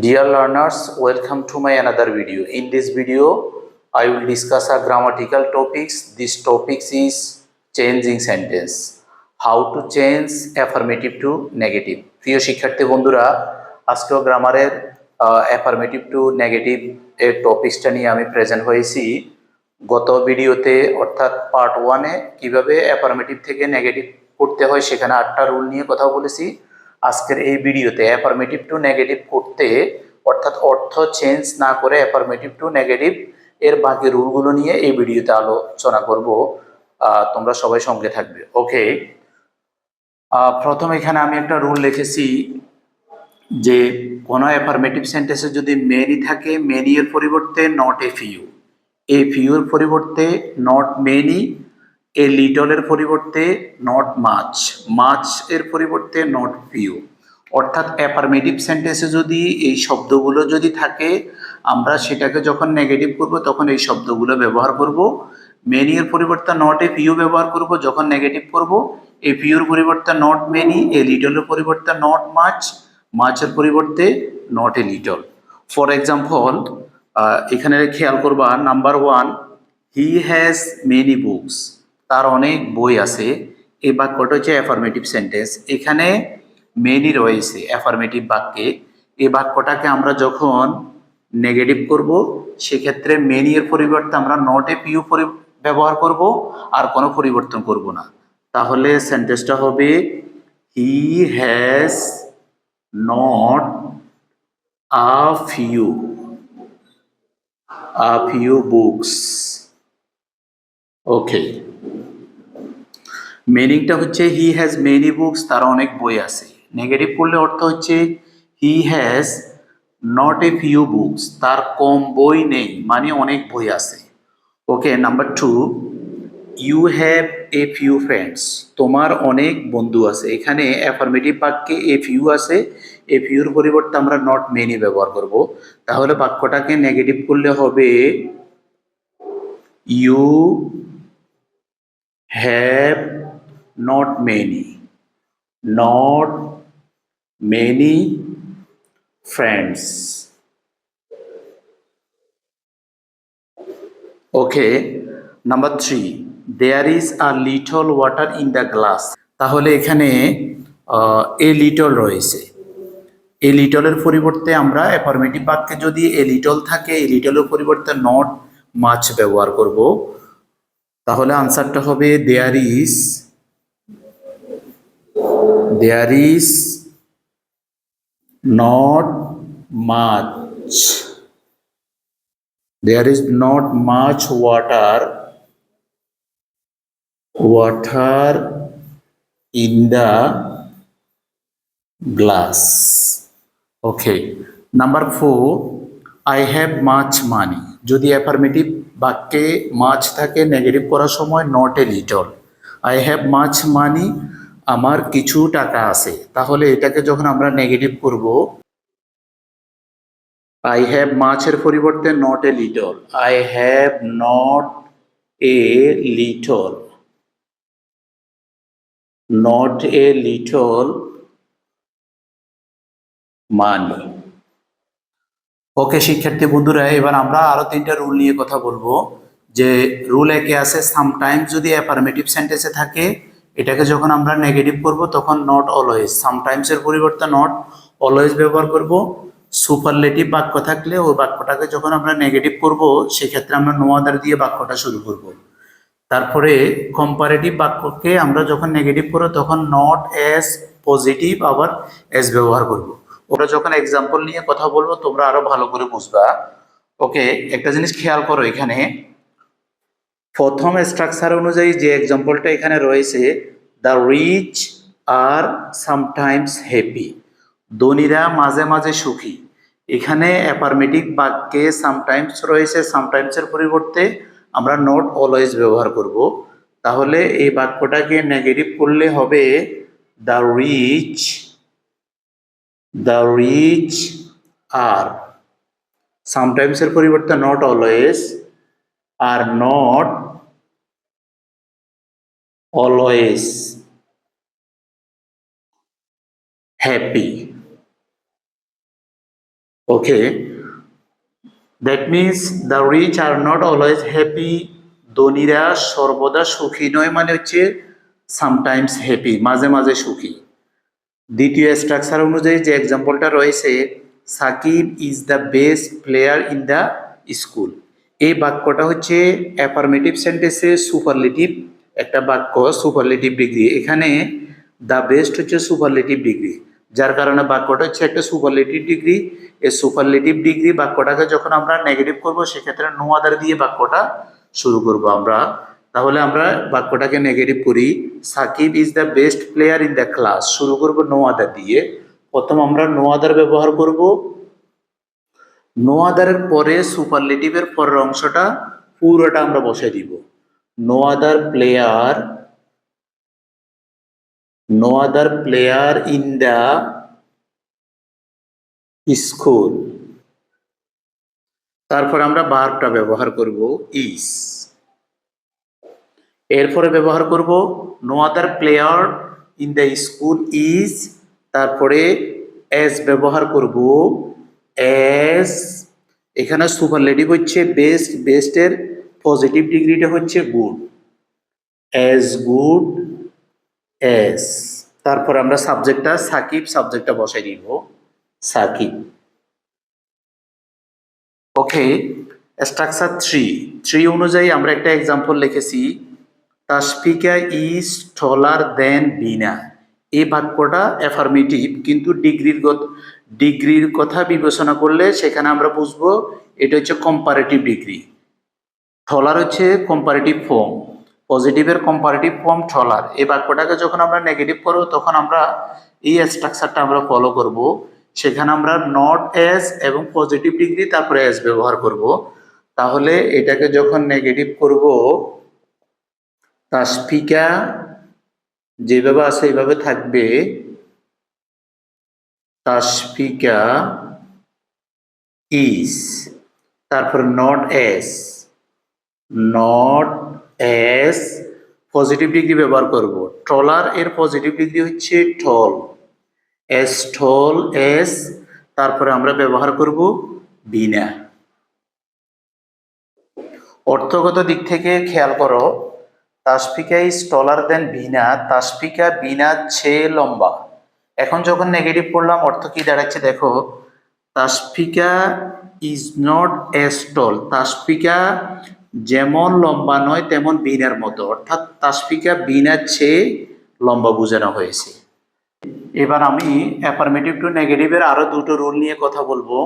Dear learners, welcome to my another video. In this video, I will discuss a grammatical topics. This topics is changing sentence. How to change affirmative to negative. প্রিয় শিক্ষার্থী বন্ধুরা, আজকেও গ্রামারের affirmative to negative এর টপিকসটা নিয়ে আমি present হয়েছি। গত ভিডিওতে অর্থাৎ পার্ট 1 এ কিভাবে affirmative থেকে নেগেটিভ করতে হয় সেখানে 8টা রুল নিয়ে কথা বলেছি। আজকের এই ভিডিওতে অ্যাফার্মেটিভ টু নেগেটিভ করতে অর্থাৎ অর্থ চেঞ্জ না করে অ্যাফার্মেটিভ টু নেগেটিভ এর বাকি রুলগুলো নিয়ে এই ভিডিওতে আলোচনা করব। তোমরা সবাই সঙ্গে থাকবে। ওকে, প্রথম এখানে আমি একটা রুল লিখেছি যে কোনো অ্যাফার্মেটিভ সেন্টেন্সে যদি মেনি থাকে, মেনি এর পরিবর্তে not a few, a few এর পরিবর্তে নট মেনি, এ লিটলের পরিবর্তে নট মাচ, মাচ এর পরিবর্তে নট ফিউ। অর্থাৎ অ্যাফার্মেটিভ সেন্টেন্সে যদি এই শব্দগুলো যদি থাকে, আমরা সেটাকে যখন নেগেটিভ করব তখন এই শব্দগুলো ব্যবহার করব। মেনি এর পরিবর্তে নট এ ফিউ ব্যবহার করব যখন নেগেটিভ করব, এ ফিউর পরিবর্তে নট মেনি, এ লিটলের পরিবর্তে নট মাচ, মাচের পরিবর্তে not a little. For example, এখানে খেয়াল করবা number 1, he has many books, তার অনেক বই আছে। এই বাক্যটা হচ্ছে অ্যাফার্মেটিভ সেন্টেন্স। এখানে মেনি রয়েছে অ্যাফার্মেটিভ বাক্যে। এই বাক্যটাকে আমরা যখন নেগেটিভ করব সেক্ষেত্রে মেনি এর পরিবর্তে আমরা নট এ ফিউ ব্যবহার করব, আর কোনো পরিবর্তন করব না। তাহলে সেন্টেন্সটা হবে he has not a few books. Okay, মিনিংটা হচ্ছে হি হ্যাজ মেনি বুকস, তার অনেক বই আছে। নেগেটিভ করলে অর্থ হচ্ছে he has not a few books, তার কম বই নেই, মানে অনেক বই আছে। Okay, number 2, you have a few friends, তোমার অনেক বন্ধু আছে। এখানে অ্যাফার্মেটিভ বাক্যে এ ফিউ আছে, এ ফিউর পরিবর্তে আমরা নট মেনি ব্যবহার করব। তাহলে বাক্যটাকে নেগেটিভ করলে হবে you have not many friends. Okay, number 3, there is a little water in the glass. তাহলে এখানে এ লিটল রয়েছে। এ লিটলের পরিবর্তে আমরা অ্যাফার্মেটিভ বাক্যে যদি এ লিটল থাকে, এ লিটলের পরিবর্তে নট মাচ ব্যবহার করব। তাহলে আনসারটা হবে there is not much water in the glass. Okay, number 4, I have much money. যদি অ্যাফার্মেটিভ বাক্যে মাছ থাকে নেগেটিভ করার সময় not a little. I have much money, আমার কিছু টাকা আছে। তাহলে এটাকে যখন আমরা নেগেটিভ করব, আই হ্যাভ মাছের পরিবর্তে not a little, I have not a little money. Okay শিক্ষার্থী বন্ধুরা, এবার আমরা আরো 3টা রুল নিয়ে কথা বলবো। যে রুল একে আছে, সামটাইমস যদি অ্যাফার্মেটিভ সেন্টেন্সে থাকে, এটাকে যখন আমরা নেগেটিভ করব তখন নট অলওয়েজ, সামটাইমস এর পরিবর্তে নট অলওয়েজ ব্যবহার করব। সুপারলেটিভ বাক্য থাকলে ওই বাক্যটাকে যখন আমরা নেগেটিভ করব সেক্ষেত্রে আমরা নো আদার দিয়ে বাক্যটা শুরু করব। তারপরে কম্পারেটিভ বাক্যকে আমরা যখন নেগেটিভ করব তখন নট অ্যাজ পজিটিভ আবার অ্যাজ ব্যবহার করব। ওরা যখন এক্সাম্পল নিয়ে কথা বলবো তোমরা আরো ভালো করে বুঝবা। ওকে, একটা জিনিস খেয়াল করো, এখানে প্রথম স্ট্রাকচার অনুযায়ী যে এক্সাম্পলটা এখানে রয়েছে, the rich are sometimes happy, ধনীরা মাঝে মাঝে সুখী। এখানে অ্যাফার্মেটিভ বাক্যে সামটাইমস রয়েছে, সামটাইমসের পরিবর্তে আমরা নট অলওয়েজ ব্যবহার করব। তাহলে এই বাক্যটাকে নেগেটিভ করলে হবে দ্য রিচ আর, সামটাইমস এর পরিবর্তে not always, are not always happy. Okay, that means the rich are not always happy, ধনীরা সর্বদা সুখী নয়, মানে হচ্ছে সামটাইমস হ্যাপি, মাঝে মাঝে সুখী। দ্বিতীয় স্ট্রাকচার অনুযায়ী যে এক্সাম্পলটা রয়েছে, Sakib is the best player in the school, এই বাক্যটা হচ্ছে অ্যাফার্মেটিভ সেন্টেন্সে সুপারলেটিভ একটা বাক্য, সুপারলেটিভ ডিগ্রি। এখানে দ্য বেস্ট হচ্ছে সুপারলেটিভ ডিগ্রি, যার কারণে বাক্যটা হচ্ছে একটা সুপারলেটিভ ডিগ্রি। এই সুপারলেটিভ ডিগ্রি বাক্যটাকে যখন আমরা নেগেটিভ করব, সেক্ষেত্রে নো আদার দিয়ে বাক্যটা শুরু করব আমরা। তাহলে আমরা বাক্যটাকে নেগেটিভ করি, Sakib is the best player in the class, শুরু করব নো আদার দিয়ে। প্রথম আমরা নো আদার ব্যবহার করব, নো আদারের পরে সুপারলেটিভের পরের অংশটা পুরোটা আমরা বসাই দিব। No other player, no other player in the school, তারপর আমরা ভার্বটা ব্যবহার করব ইজ, এরপরে ব্যবহার করব no other player in the school is, তারপরে এস ব্যবহার করব এস, এখানে সুপারলেটিভ হচ্ছে বেস্ট, বেস্টের পজিটিভ ডিগ্রিটা হচ্ছে গুড, এস গুড এস। তারপর আমরা সাবজেক্টটা সাকিব, সাবজেক্টটা বসাই দিব সাকিব। ওকে, স্ট্রাকচার থ্রি অনুযায়ী আমরা একটা এক্সাম্পল লিখেছি, তাসফিকা ইজ টলার দেন বিনা, এই বাক্যটা অ্যাফার্মেটিভ, কিন্তু ডিগ্রির কথা বিবেচনা করলে সেখানে আমরা বুঝবো এটা হচ্ছে কম্পারেটিভ ডিগ্রি। টলার হচ্ছে কম্পারেটিভ ফর্ম, পজিটিভের কম্পারেটিভ ফর্ম টলার। এই বাক্যটাকে যখন আমরা নেগেটিভ করব, তখন আমরা এই স্ট্রাকচারটা আমরা ফলো করব। সেখানে আমরা নট এস এবং পজিটিভ ডিগ্রি তারপরে এস ব্যবহার করব। তাহলে এটাকে যখন নেগেটিভ করব, তাসফিকা যেভাবে আছে এইভাবে থাকবে, তাসফিকা ইজ, তারপর not as, not S, positive degree ব্যবহার করব। টলার এর পজিটিভ ডিগ্রি হচ্ছে টল, এস টল এস, তারপরে আমরা ব্যবহার করব বিনা। অর্থগত দিক থেকে খেয়াল করো, তাসফিকা ইজ টলার দেন বিনা, তাসফিকা বিনা চেয়ে লম্বা। এখন যখন নেগেটিভ করলাম, অর্থ কি দাঁড়াচ্ছে দেখো, তাসফিকা ইজ নট এস টল, তাসফিকা যেমন লম্বা নয় তেমন বিনার মতো, অর্থাৎ তাসফিকা বিনার চেয়ে লম্বা বোঝানো হয়েছে। এবার আমি অ্যাফার্মেটিভ টু নেগেটিভের আরো দুটো রুল নিয়ে কথা বলবো।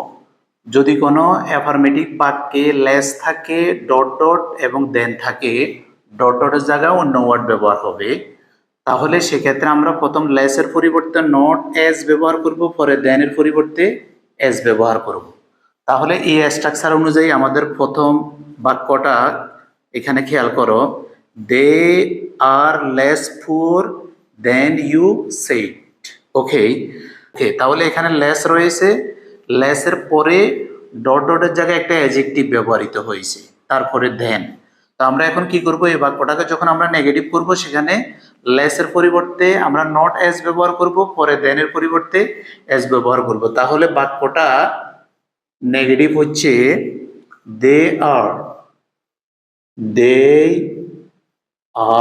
যদি কোনো অ্যাফার্মেটিভ বাক্যে লেস থাকে, ডট ডট এবং দেন থাকে, ডট ডটের জায়গায় অন্য ওয়ার্ড ব্যবহার হবে। তাহলে সেক্ষেত্রে আমরা প্রথম লেসের পরিবর্তে নট এস ব্যবহার করব, পরে দেনের পরিবর্তে এস ব্যবহার করব। তাহলে এই স্ট্রাকচার অনুযায়ী আমাদের প্রথম বাক্যটা এখানে খেয়াল করো, দে আর লেস পুর দেন ইউ সেড। ওকে, তাহলে এখানে লেস রয়েছে, লেসের পরে ডট ডটের জায়গায় একটা অ্যাডজেক্টিভ ব্যবহৃত হয়েছে, তারপরে দেন। তো আমরা এখন কি করব, এই বাক্যটাকে যখন আমরা নেগেটিভ করব, সেখানে লেসের পরিবর্তে আমরা নট এস ব্যবহার করব, পরে দেনের পরিবর্তে এস ব্যবহার করব। তাহলে বাক্যটা নেগেটিভ হচ্ছে they are, they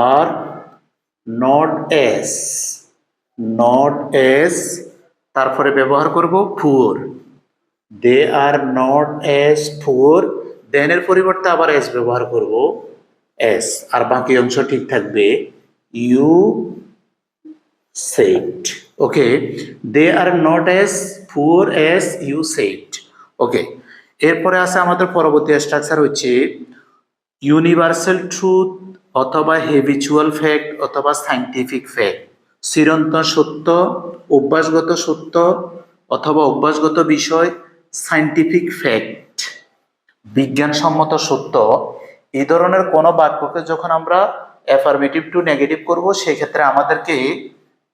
are not as, not as, তারপরে ব্যবহার করব পুর, দে আর নট এস পুর, দেনের পরিবর্তে আবার এস ব্যবহার করব এস, আর বাকি অংশ ঠিক থাকবে you said. Okay, they are not as poor as you said. Okay, এরপরে আছে আমাদের পরবর্তী স্ট্রাকচার হচ্ছে ইউনিভার্সাল ট্রুথ অথবা হ্যাবিচুয়াল ফ্যাক্ট অথবা সাইন্টিফিক ফ্যাক্ট, চিরন্তন সত্য, অভ্যাসগত সত্য অথবা অভ্যাসগত বিষয়, সাইন্টিফিক ফ্যাক্ট, বিজ্ঞানসম্মত সত্য। এই ধরনের কোনো বাক্যকে যখন আমরা অ্যাফার্মেটিভ টু নেগেটিভ করব, সেক্ষেত্রে আমাদেরকে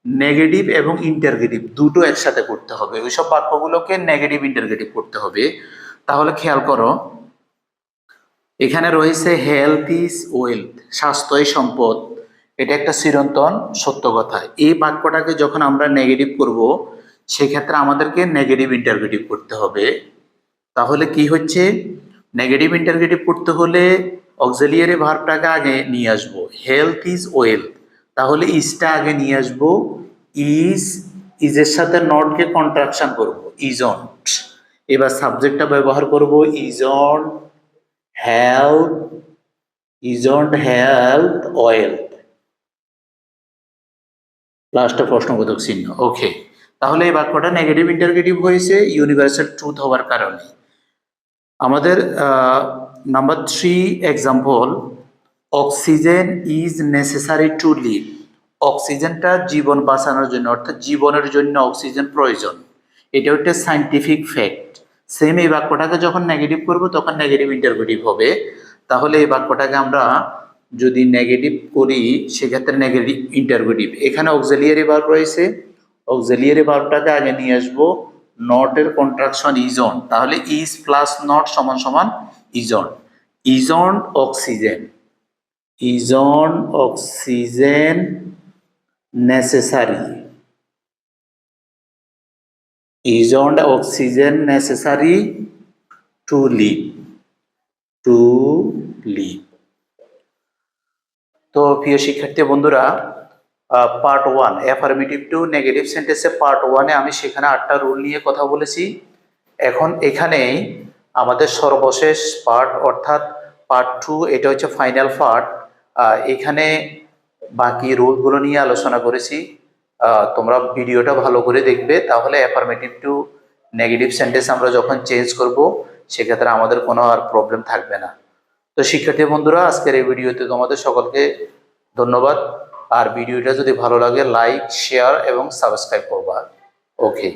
নেগেটিভ এবং ইন্টারগেটিভ দুটো একসাথে করতে হবে, ওইসব বাক্যগুলোকে নেগেটিভ ইন্টারগেটিভ করতে হবে। তাহলে খেয়াল করো, এখানে রয়েছে হেলথ ইজ ওয়েলথ, স্বাস্থ্যই সম্পদ, এটা একটা চিরন্তন সত্য কথা। এই বাক্যটাকে যখন আমরা নেগেটিভ করব, সেক্ষেত্রে আমাদেরকে নেগেটিভ ইন্টারগেটিভ করতে হবে। তাহলে কি হচ্ছে, নেগেটিভ ইন্টারগেটিভ করতে হলে অক্সিলিয়ারি ভার্বটাকে আগে নিয়ে আসবো। হেলথ ইজ ওয়েলথ, তাহলে ইজটা আগে নিয়ে আসবো। ইজের সাথে নটকে কন্ট্রাকশন করব, ইজন্ট। এবার সাবজেক্টটা ব্যবহার করব, হেলথ হেলথ ওয়েলথ, লাস্টে প্রশ্নবোধক চিহ্ন। ওকে, তাহলে এই বাক্যটা নেগেটিভ ইন্টারগেটিভ হয়েছে ইউনিভার্সাল ট্রুথ হওয়ার কারণে। আমাদের number 3 example, oxygen is necessary to live. অক্সিজেনটা জীবন বাঁচানোর জন্য, অর্থাৎ জীবনের জন্য অক্সিজেন প্রয়োজন, এটা একটা সায়েন্টিফিক ফ্যাক্ট। সেম এই বাক্যটাকে যখন নেগেটিভ করব তখন নেগেটিভ ইন্টারগেটিভ হবে। তাহলে এই বাক্যটাকে আমরা যদি নেগেটিভ করি সেক্ষেত্রে নেগেটিভ ইন্টারগেটিভ। এখানে অক্সিলিয়ারি ভার্ব রয়েছে, অক্সিলিয়ারি ভার্বটাকে আগে নিয়ে আসবো, নটের কন্ট্রাকশন ইজন, তাহলে ইজ প্লাস নট সমান সমান ইজন। Isn't oxygen, isn't oxygen necessary, isn't oxygen necessary to live, to live. তো প্রিয় শিক্ষার্থী বন্ধুরা, পার্ট 1 অ্যাফার্মেটিভ টু নেগেটিভ সেন্টেন্সে পার্ট 1-এ আমি সেখানে 8টা রুল নিয়ে কথা বলেছি। এখন এখানে আমাদের সর্বশেষ পার্ট অর্থাৎ পার্ট 2, এটা হচ্ছে ফাইনাল পার্ট। এখানে বাকি রুলগুলো নিয়ে আলোচনা করেছি। তোমরা ভিডিওটা ভালো করে দেখবে, তাহলে অ্যাফার্মেটিভ টু নেগেটিভ সেন্টেন্স আমরা যখন চেঞ্জ করব সেক্ষেত্রে আমাদের কোনো আর প্রবলেম থাকবে না। তো শিক্ষার্থী বন্ধুরা, আজকের এই ভিডিওতে তোমাদের সকলকে ধন্যবাদ। আর ভিডিওটা যদি ভালো লাগে লাইক, শেয়ার এবং সাবস্ক্রাইব করবা। ওকে।